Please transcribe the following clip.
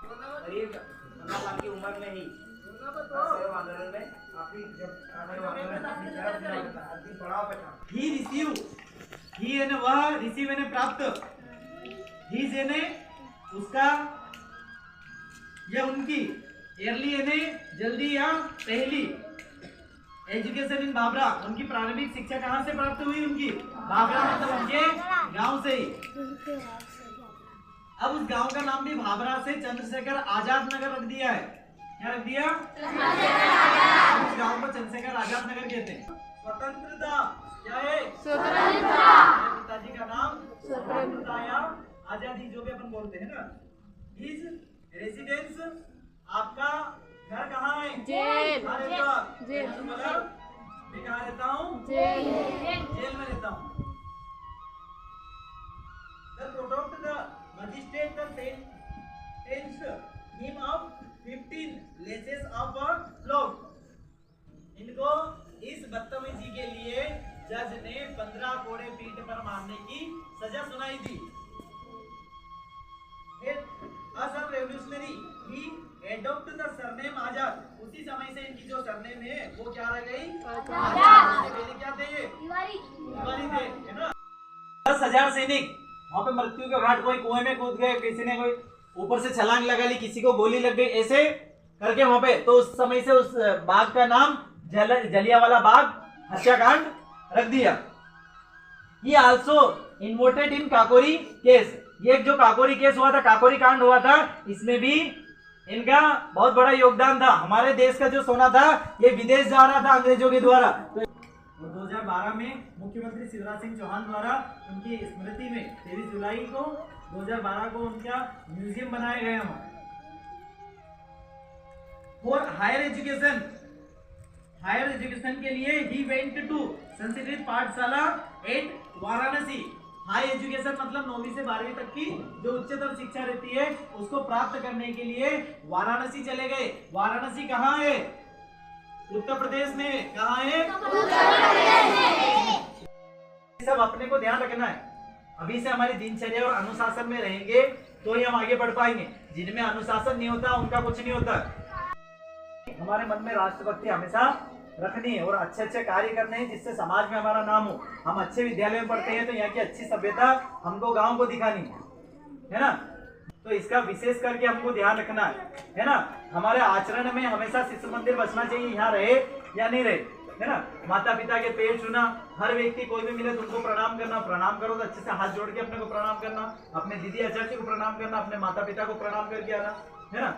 करीब 15 साल की उम्र में ही आंदोलन में ही यानी वह रिसीव यानी प्राप्त, ही यानी उसका या उनकी, एयरली यानी जल्दी या पहली, एजुकेशन इन भाभरा, उनकी प्रारंभिक शिक्षा कहाँ से प्राप्त हुई? उनकी भाभरा मतलब उनके गांव से ही। अब उस गांव का नाम भी भाभरा से चंद्रशेखर आजाद नगर रख दिया है। क्या रख दिया? उस गांव को चंद्रशेखर आजाद नगर कहते हैं। स्वतंत्रता क्या है? स्वतंत्रता। पिताजी का नाम स्वतंत्रता या आजादी जो भी अपन बोलते हैं ना। हिज रेसिडेंस, आपका घर कहाँ है? जेल। जेल मतलब मैं कहाँ रहता हूँ? जेल में रहता हूँ। The protect the magistrate the sentence him of 15 lashes of a flog. इनको इस बदतमीजी के लिए जज ने 15 कोड़े पीठ पर मारने की सजा सुनाई थी। As a revolutionary he adopt the surname Azad, उसी समय से इनकी जो सरनेम है वो क्या रह गई? आजाद। पहले क्या थे ये? तिवारी थे, है ना। 10,000 सैनिक वहाँ पे मृत्यु के घाट, कोई कुएं में कूद गए, किसी ने कोई ऊपर से छलांग लगा ली, किसी को गोली लग गई, ऐसे करके वहाँ पे, तो उस समय से उस बाग का नाम जलियांवाला बाग हत्याकांड रख दिया। ये आल्सो इन्वोटेड इन काकोरी केस, ये जो काकोरी केस हुआ था, काकोरी कांड हुआ था, इसमें भी इनका बहुत बड़ा योगदान था। हमारे देश का जो सोना था ये विदेश जा रहा था अंग्रेजों के द्वारा। तो 2012 में मुख्यमंत्री शिवराज सिंह चौहान द्वारा उनकी स्मृति में 23 जुलाई को 2012 को उनका म्यूजियम बनाया गया है। फॉर हायर एजुकेशन के लिए ही वेंट टू संस्कृत पाठशाला एट वाराणसी। हाई एजुकेशन मतलब 9वीं से 12वीं तक की जो उच्चतर शिक्षा रहती है उसको प्राप्त करने के लिए वाराणसी चले गए। वाराणसी कहाँ है? उत्तर प्रदेश में। कहाँ है? सब अपने को ध्यान रखना है। अभी से हमारी दिनचर्या और अनुशासन में रहेंगे तो ही हम आगे बढ़ पाएंगे। जिनमें अनुशासन नहीं होता उनका कुछ नहीं होता। हमारे मन में राष्ट्रभक्ति हमेशा रखनी है और अच्छे अच्छे कार्य करने हैं जिससे समाज में हमारा नाम हो। हम अच्छे विद्यालय में पढ़ते हैं तो यहाँ की अच्छी सभ्यता हमको गांव को दिखानी है ना। तो इसका विशेष करके हमको ध्यान रखना है ना। हमारे आचरण में हमेशा शिशु मंदिर बचना चाहिए, यहाँ रहे या नहीं रहे, है ना। माता पिता के पैर छूना, हर व्यक्ति कोई भी मिले तो उनको प्रणाम करना, प्रणाम करो तो अच्छे से हाथ जोड़ के अपने को प्रणाम करना, अपने दीदी आचार्य को प्रणाम करना, अपने माता पिता को प्रणाम करके आना, है ना।